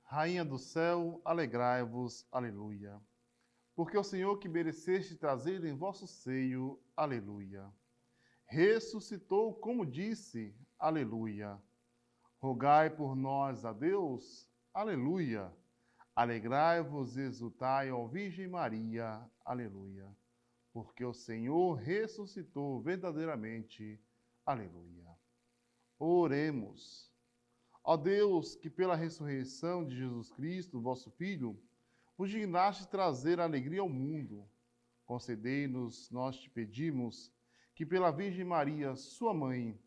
Rainha do céu, alegrai-vos, aleluia. Porque o Senhor que mereceste trazer em vosso seio, aleluia. Ressuscitou, como disse, aleluia. Rogai por nós a Deus, aleluia. Alegrai-vos e exultai, ó Virgem Maria, aleluia. Porque o Senhor ressuscitou verdadeiramente, aleluia. Oremos. Ó Deus, que pela ressurreição de Jesus Cristo, vosso Filho, vos dignaste trazer alegria ao mundo, concedei-nos, nós te pedimos, que pela Virgem Maria, sua mãe,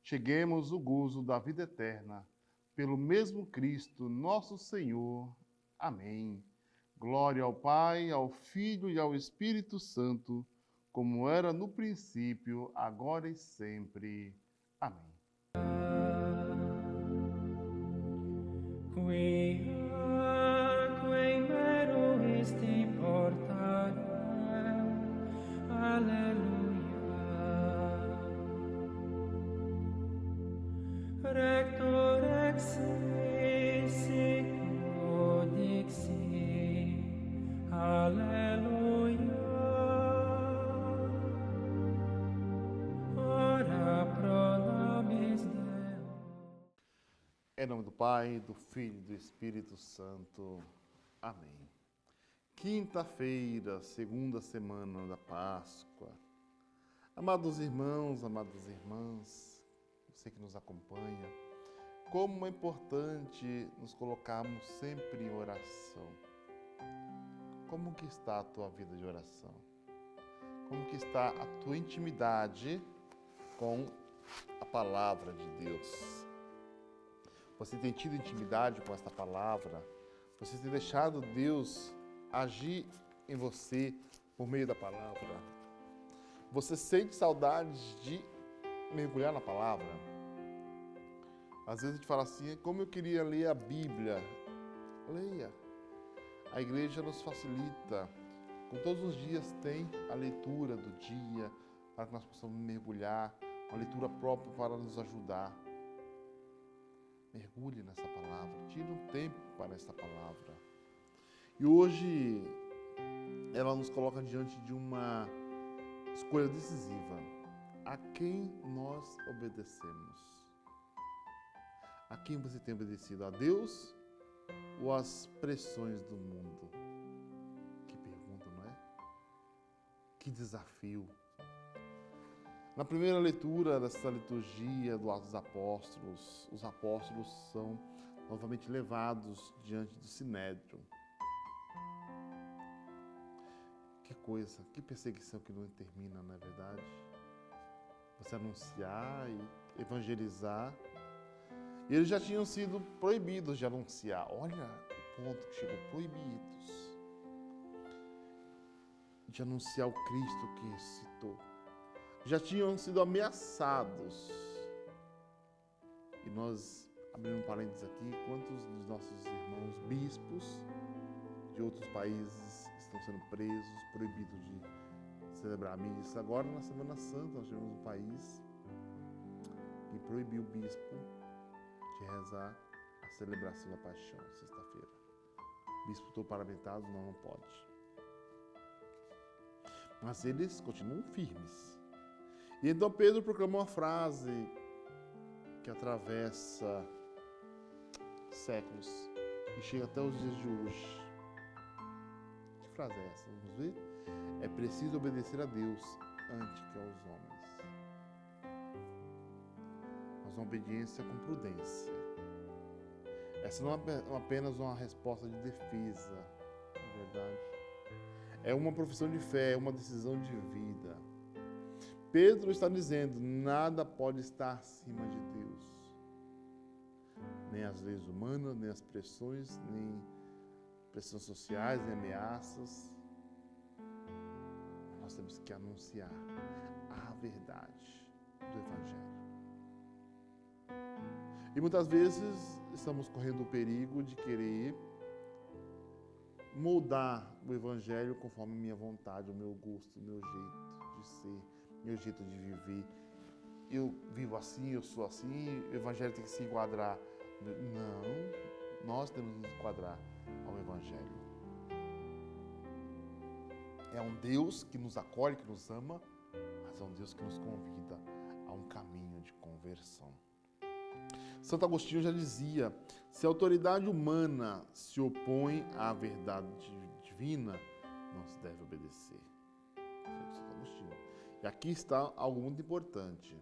cheguemos ao gozo da vida eterna, pelo mesmo Cristo, nosso Senhor. Amém. Glória ao Pai, ao Filho e ao Espírito Santo, como era no princípio, agora e sempre. Amém. Qui mero esti portarem, alleluia. Rector ex sic dixi, alleluia. Ora pro nobis Deo. Em nome do Pai, do Filho e do Espírito Santo. Amém. Quinta-feira, segunda semana da Páscoa. Amados irmãos, amadas irmãs, você que nos acompanha, como é importante nos colocarmos sempre em oração. Como que está a tua vida de oração? Como que está a tua intimidade com a palavra de Deus? Você tem tido intimidade com esta palavra? Você tem deixado Deus agir em você por meio da palavra? Você sente saudades de mergulhar na palavra? Às vezes a gente fala assim, como eu queria ler a Bíblia. Leia. A igreja nos facilita. Com todos os dias tem a leitura do dia, para que nós possamos mergulhar, uma leitura própria para nos ajudar. Mergulhe nessa palavra, tire um tempo para essa palavra. E hoje ela nos coloca diante de uma escolha decisiva. A quem nós obedecemos? A quem você tem obedecido? A Deus ou às pressões do mundo? Que pergunta, não é? Que desafio. Na primeira leitura dessa liturgia do Atos dos Apóstolos, os apóstolos são novamente levados diante do Sinédrio. Que coisa, que perseguição que não termina, não é verdade? Você anunciar e evangelizar. E eles já tinham sido proibidos de anunciar. Olha o ponto que chegou, proibidos de anunciar o Cristo que ressuscitou. Já tinham sido ameaçados. E nós, abrindo um parênteses aqui, quantos dos nossos irmãos bispos de outros países estão sendo presos, proibidos de celebrar a missa? Agora, na Semana Santa, nós tivemos um país que proibiu o bispo de rezar a celebração da Paixão, sexta-feira. O bispo todo paramentado, não pode. Mas eles continuam firmes. E então Pedro proclamou uma frase que atravessa séculos e chega até os dias de hoje. Que frase é essa? Vamos ver? É preciso obedecer a Deus antes que aos homens. Mas uma obediência com prudência. Essa não é apenas uma resposta de defesa, na verdade. É uma profissão de fé, é uma decisão de vida. Pedro está dizendo, nada pode estar acima de Deus. Nem as leis humanas, nem as pressões, nem pressões sociais, nem ameaças. Nós temos que anunciar a verdade do Evangelho. E muitas vezes estamos correndo o perigo de querer moldar o Evangelho conforme minha vontade, o meu gosto, o meu jeito de ser, meu jeito de viver. Eu vivo assim, eu sou assim, o Evangelho tem que se enquadrar. Não, nós temos que nos enquadrar ao Evangelho. É um Deus que nos acolhe, que nos ama, mas é um Deus que nos convida a um caminho de conversão. Santo Agostinho já dizia, se a autoridade humana se opõe à verdade divina, não se deve obedecer. Santo Agostinho. E aqui está algo muito importante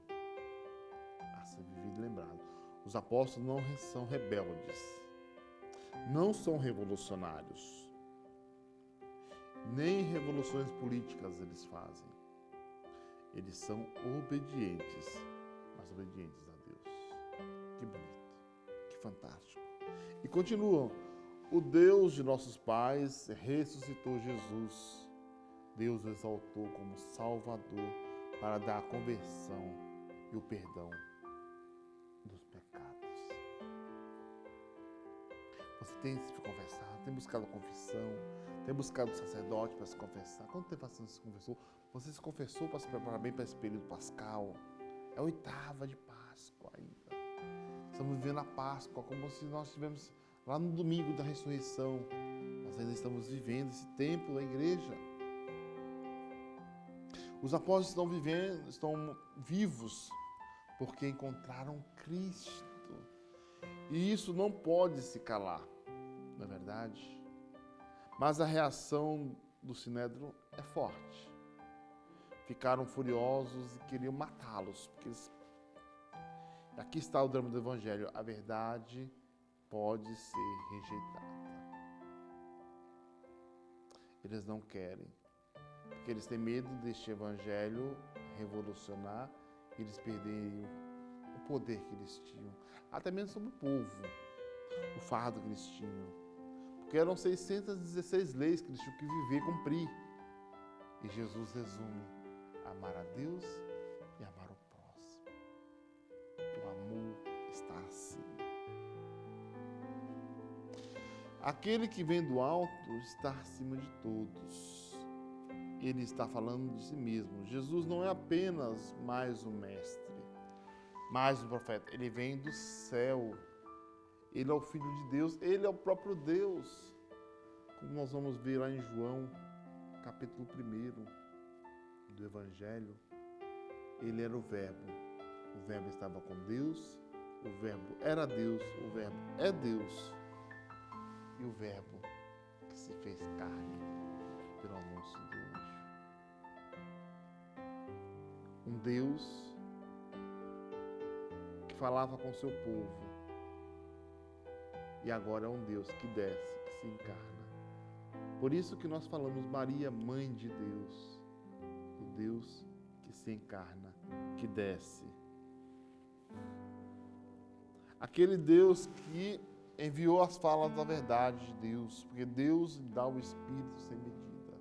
a ser vivido e lembrado. Os apóstolos não são rebeldes, não são revolucionários, nem revoluções políticas eles fazem. Eles são obedientes, mas obedientes a Deus. Que bonito, que fantástico. E continuam, o Deus de nossos pais ressuscitou Jesus. Deus o exaltou como Salvador para dar a conversão e o perdão dos pecados. Você tem se confessado, tem buscado a confissão, tem buscado o sacerdote para se confessar. Quanto tempo você se confessou? Você se confessou para se preparar bem para esse período pascal? É a 8ª de Páscoa ainda. Estamos vivendo a Páscoa como se nós estivéssemos lá no domingo da ressurreição. Nós ainda estamos vivendo esse tempo da igreja. Os apóstolos estão vivos porque encontraram Cristo. E isso não pode se calar, não é verdade? Mas a reação do Sinédrio é forte. Ficaram furiosos e queriam matá-los. Aqui está o drama do Evangelho. A verdade pode ser rejeitada. Eles não querem, porque eles têm medo deste Evangelho revolucionar e eles perderem o poder que eles tinham, até mesmo sobre o povo, o fardo que eles tinham. Porque eram 616 leis que eles tinham que viver e cumprir. E Jesus resume: amar a Deus e amar o próximo. O amor está acima. Aquele que vem do alto está acima de todos. Ele está falando de si mesmo. Jesus não é apenas mais um mestre, mais um profeta. Ele vem do céu. Ele é o Filho de Deus. Ele é o próprio Deus. Como nós vamos ver lá em João, capítulo 1 do Evangelho. Ele era o Verbo. O Verbo estava com Deus. O Verbo era Deus. O Verbo é Deus. E o Verbo que se fez carne pelo anúncio do anjo. Um Deus que falava com o seu povo. E agora é um Deus que desce, que se encarna. Por isso que nós falamos Maria, Mãe de Deus. O Deus que se encarna, que desce. Aquele Deus que enviou as falas da verdade de Deus, porque Deus dá o Espírito sem medida.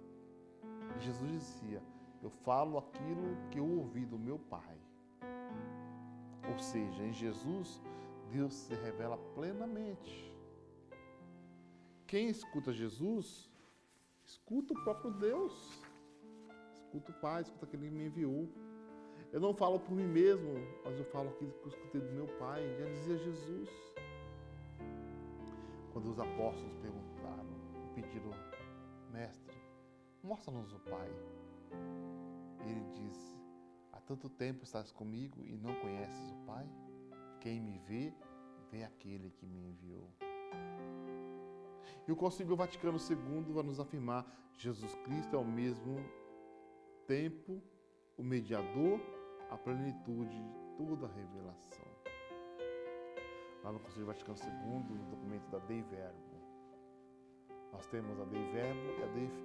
E Jesus dizia, eu falo aquilo que eu ouvi do meu Pai. Ou seja, em Jesus, Deus se revela plenamente. Quem escuta Jesus, escuta o próprio Deus. Escuta o Pai, escuta aquele que me enviou. Eu não falo por mim mesmo, mas eu falo aquilo que eu escutei do meu Pai, já dizia Jesus. Quando os apóstolos perguntaram, pediram, mestre, mostra-nos o Pai. Ele disse, há tanto tempo estás comigo e não conheces o Pai? Quem me vê, vê aquele que me enviou. E o Concílio Vaticano II vai nos afirmar, Jesus Cristo é ao mesmo tempo o mediador, a plenitude de toda a revelação. Lá no Concílio Vaticano II, no documento da Dei Verbo, nós temos a Dei Verbo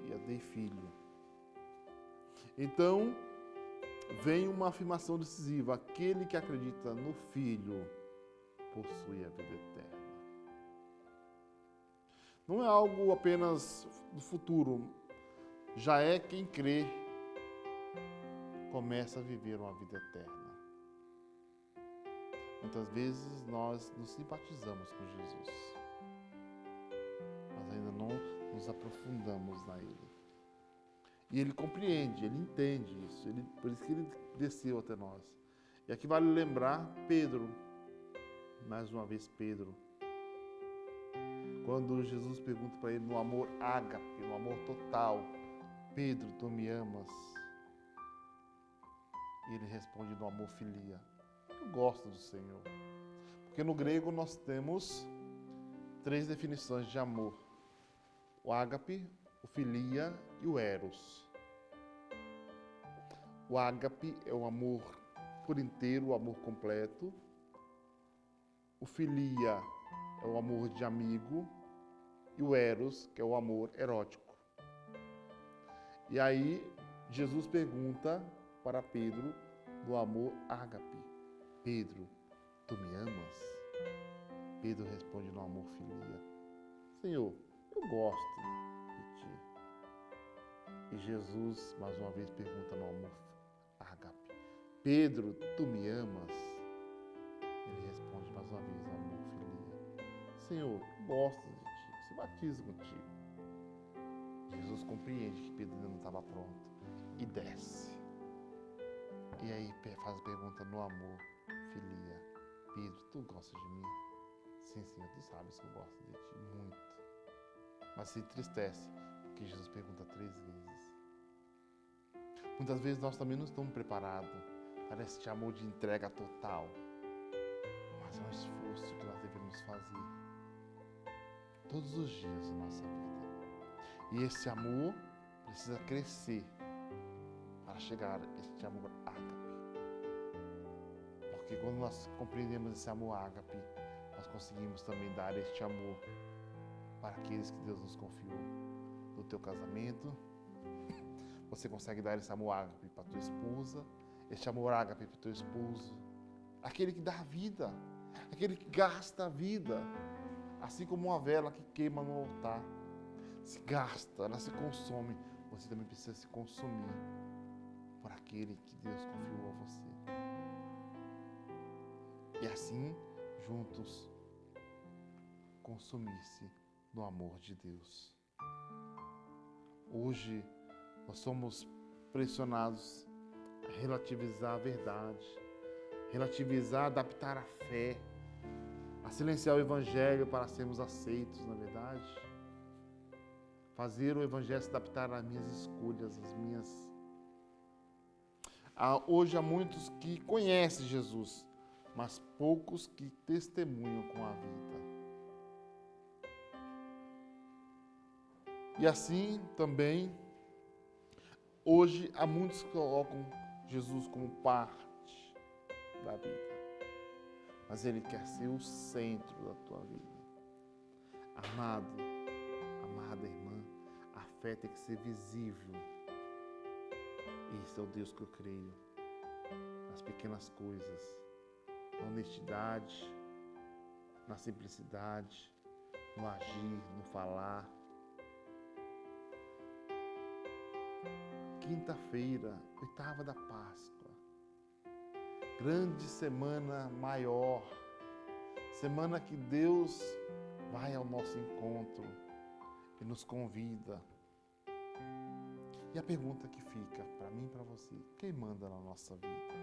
e a Dei Filho. Então, vem uma afirmação decisiva: aquele que acredita no Filho possui a vida eterna. Não é algo apenas do futuro, já é quem crê começa a viver uma vida eterna. Muitas vezes nós nos simpatizamos com Jesus, mas ainda não nos aprofundamos na Ele. E Ele compreende, Ele entende isso, por isso que Ele desceu até nós. E aqui vale lembrar Pedro, mais uma vez Pedro, quando Jesus pergunta para ele no amor ágape, no amor total: Pedro, tu me amas? E ele responde no amor filia: eu gosto do Senhor. Porque no grego nós temos 3 definições de amor: o ágape, o filia e o eros. O ágape é o amor por inteiro, o amor completo. O filia é o amor de amigo. E o eros, que é o amor erótico. E aí Jesus pergunta para Pedro do amor ágape: Pedro, tu me amas? Pedro responde no amor filia: Senhor, eu gosto de ti. E Jesus mais uma vez pergunta no amor ágape: Pedro, tu me amas? Ele responde mais uma vez no amor filia: Senhor, eu gosto de ti, se batizo contigo. Jesus compreende que Pedro ainda não estava pronto e desce. E aí faz a pergunta no amor filia: Pedro, tu gostas de mim? Sim, Senhor, tu sabes que eu gosto de ti muito. Mas se entristece, porque Jesus pergunta 3 vezes. Muitas vezes nós também não estamos preparados para este amor de entrega total. Mas é um esforço que nós devemos fazer todos os dias da nossa vida. E esse amor precisa crescer para chegar a este amor ágape. Porque quando nós compreendemos esse amor ágape, nós conseguimos também dar este amor para aqueles que Deus nos confiou. No teu casamento, você consegue dar esse amor ágape para tua esposa, este amor ágape para o teu esposo, aquele que dá vida, aquele que gasta a vida, assim como uma vela que queima no altar, se gasta, ela se consome, você também precisa se consumir por aquele que Deus confiou a você. E assim, juntos, consumir-se no amor de Deus. Hoje, nós somos pressionados a relativizar a verdade, relativizar, adaptar a fé, a silenciar o Evangelho para sermos aceitos, na verdade. Fazer o Evangelho se adaptar às minhas escolhas, às minhas... Hoje há muitos que conhecem Jesus, mas poucos que testemunham com a vida. E assim também, hoje há muitos que colocam Jesus como parte da vida. Mas Ele quer ser o centro da tua vida. Amado, amada irmã, a fé tem que ser visível. Esse é o Deus que eu creio. Nas pequenas coisas, na honestidade, na simplicidade, no agir, no falar. Quinta-feira, 8ª da Páscoa. Grande semana maior. Semana que Deus vai ao nosso encontro e nos convida. E a pergunta que fica para mim e para você: quem manda na nossa vida?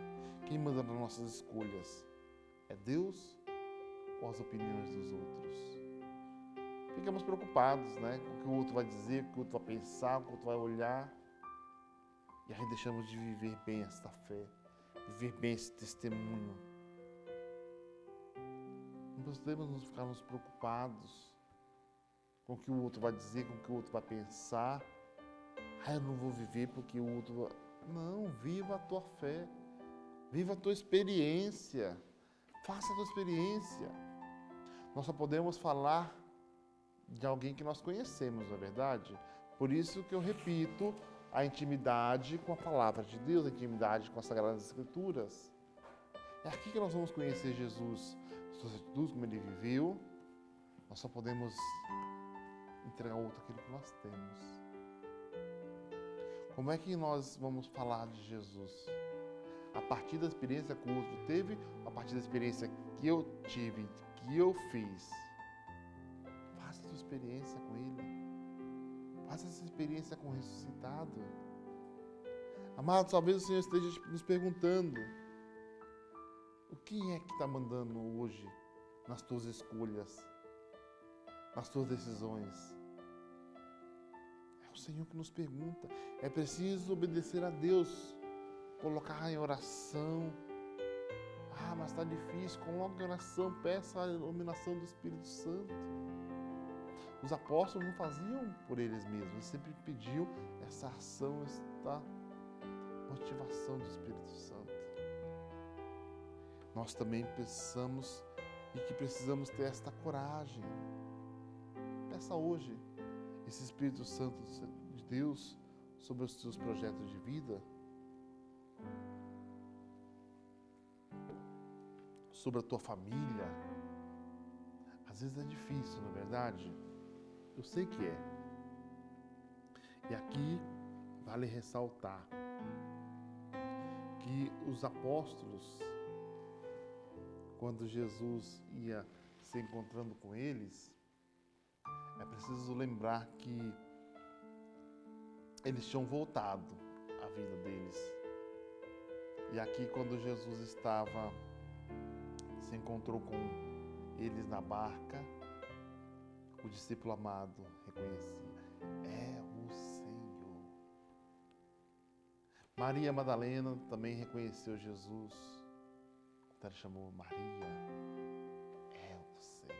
Quem manda nas nossas escolhas? É Deus ou as opiniões dos outros? Ficamos preocupados, né? Com o que o outro vai dizer, com o que o outro vai pensar, com o que o outro vai olhar. E aí deixamos de viver bem esta fé, viver bem esse testemunho. Não podemos ficarmos preocupados com o que o outro vai dizer, com o que o outro vai pensar. Eu não vou viver porque o outro vai... Não, viva a tua fé, viva a tua experiência, faça a tua experiência. Nós só podemos falar de alguém que nós conhecemos, não é verdade? Por isso que eu repito a intimidade com a palavra de Deus, a intimidade com as Sagradas Escrituras. É aqui que nós vamos conhecer Jesus, suas atitudes, como ele viveu. Nós só podemos entregar ao outro aquilo que nós temos. Como é que nós vamos falar de Jesus? A partir da experiência que o outro teve, a partir da experiência que eu tive, que eu fiz. Faça a sua experiência com Ele. Faça essa experiência com o ressuscitado. Amados, talvez o Senhor esteja nos perguntando: o que é que está mandando hoje nas tuas escolhas, nas tuas decisões? É o Senhor que nos pergunta. É preciso obedecer a Deus, colocar em oração. Ah, mas está difícil. Coloque em oração, peça a iluminação do Espírito Santo. Os apóstolos não faziam por eles mesmos, eles sempre pediam essa ação, esta motivação do Espírito Santo. Nós também pensamos e que precisamos ter esta coragem. Peça hoje esse Espírito Santo de Deus sobre os seus projetos de vida, sobre a tua família. Às vezes é difícil, não é verdade? Eu sei que é. E aqui vale ressaltar que os apóstolos, quando Jesus ia se encontrando com eles, é preciso lembrar que eles tinham voltado à vida deles. E aqui, quando Jesus se encontrou com eles na barca, o discípulo amado reconhecia: é o Senhor. Maria Madalena também reconheceu Jesus. Quando ela chamou Maria, é o Senhor.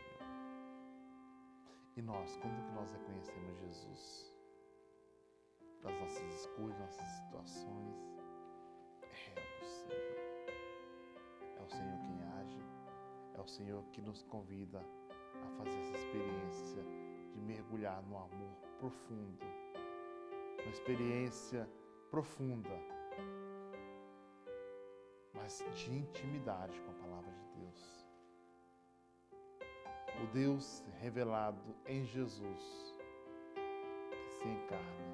E nós, quando que nós reconhecemos Jesus? Das nossas escolhas, nossas situações. É o Senhor. É o Senhor quem age. É o Senhor que nos convida a fazer essa experiência de mergulhar no amor profundo. Uma experiência profunda, mas de intimidade com a palavra de Deus. O Deus revelado em Jesus, que se encarna,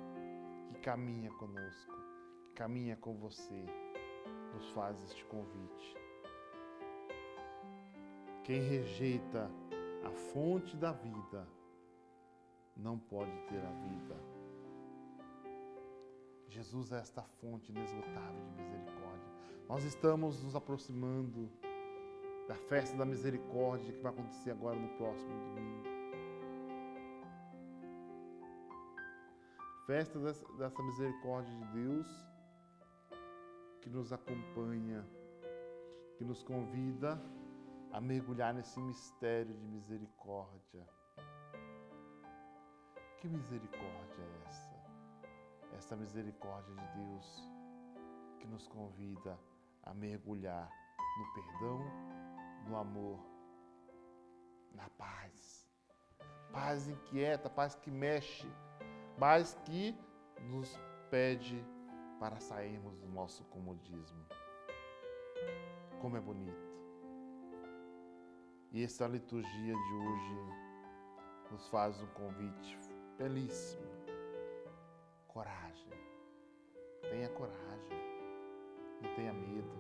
que caminha conosco, que caminha com você, nos faz este convite. Quem rejeita a fonte da vida não pode ter a vida. Jesus é esta fonte inesgotável de misericórdia. Nós estamos nos aproximando da festa da misericórdia que vai acontecer agora no próximo domingo. Festa dessa misericórdia de Deus que nos acompanha, que nos convida a mergulhar nesse mistério de misericórdia. Que misericórdia é essa? Essa misericórdia de Deus que nos convida a mergulhar no perdão, no amor, na paz. Paz inquieta, paz que mexe, paz que nos pede para sairmos do nosso comodismo. Como é bonito. E essa liturgia de hoje nos faz um convite belíssimo. Coragem. Tenha coragem. Não tenha medo.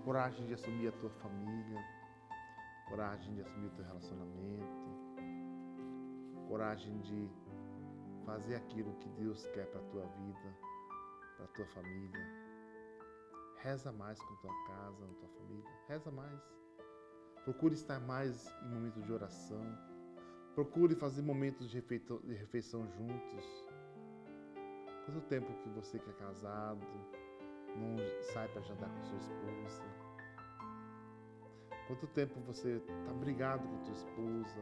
Coragem de assumir a tua família. Coragem de assumir o teu relacionamento. Coragem de fazer aquilo que Deus quer para a tua vida, para a tua família. Reza mais com tua casa, com tua família. Reza mais. Procure estar mais em momentos de oração. Procure fazer momentos de refeição juntos. Quanto tempo que você que é casado não sai para jantar com sua esposa? Quanto tempo você está brigado com sua esposa?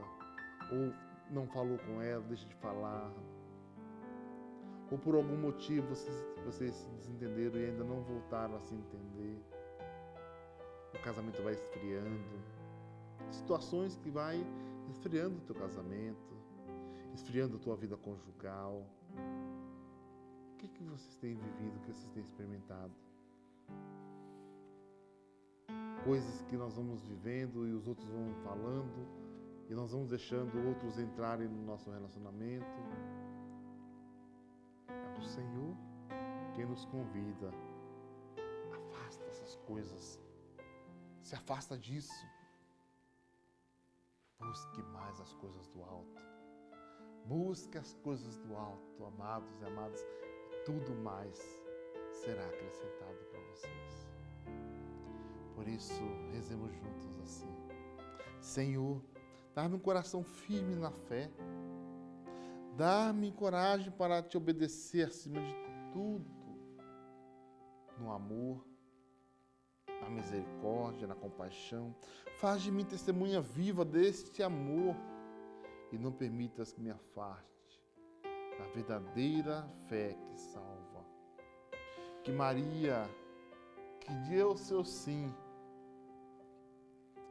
Ou não falou com ela, deixa de falar? Ou por algum motivo vocês se desentenderam e ainda não voltaram a se entender? O casamento vai esfriando. Situações que vai esfriando o teu casamento, esfriando a tua vida conjugal. que vocês têm vivido, o que vocês têm experimentado? Coisas que nós vamos vivendo e os outros vão falando e nós vamos deixando outros entrarem no nosso relacionamento. É o Senhor quem nos convida. Afasta essas coisas. Se afasta disso. Busque mais as coisas do alto. Busque as coisas do alto, amados e amadas. E tudo mais será acrescentado para vocês. Por isso, rezemos juntos assim. Senhor, dá-me um coração firme na fé. Dá-me coragem para te obedecer acima de tudo. No amor, na misericórdia, na compaixão. Faz de mim testemunha viva deste amor e não permitas que me afaste da verdadeira fé que salva. Que Maria, que deu o seu sim,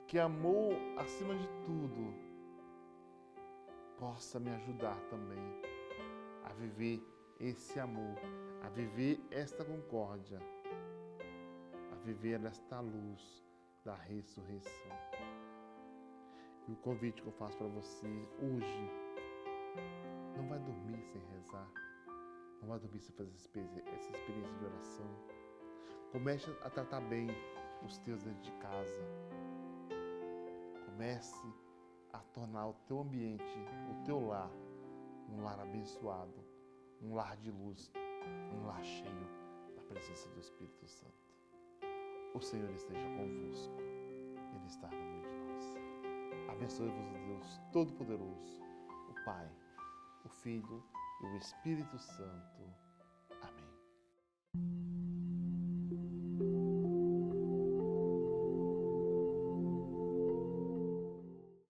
que amou acima de tudo, possa me ajudar também a viver esse amor, a viver esta concórdia, a viver esta luz da ressurreição. E o convite que eu faço para você hoje, não vai dormir sem rezar, não vai dormir sem fazer essa experiência de oração. Comece a tratar bem os teus dentro de casa. Comece a tornar o teu ambiente, o teu lar, um lar abençoado, um lar de luz, um lar cheio da presença do Espírito Santo. O Senhor esteja convosco, Ele está no meio de nós. Abençoe-vos o Deus Todo-Poderoso, o Pai, o Filho e o Espírito Santo.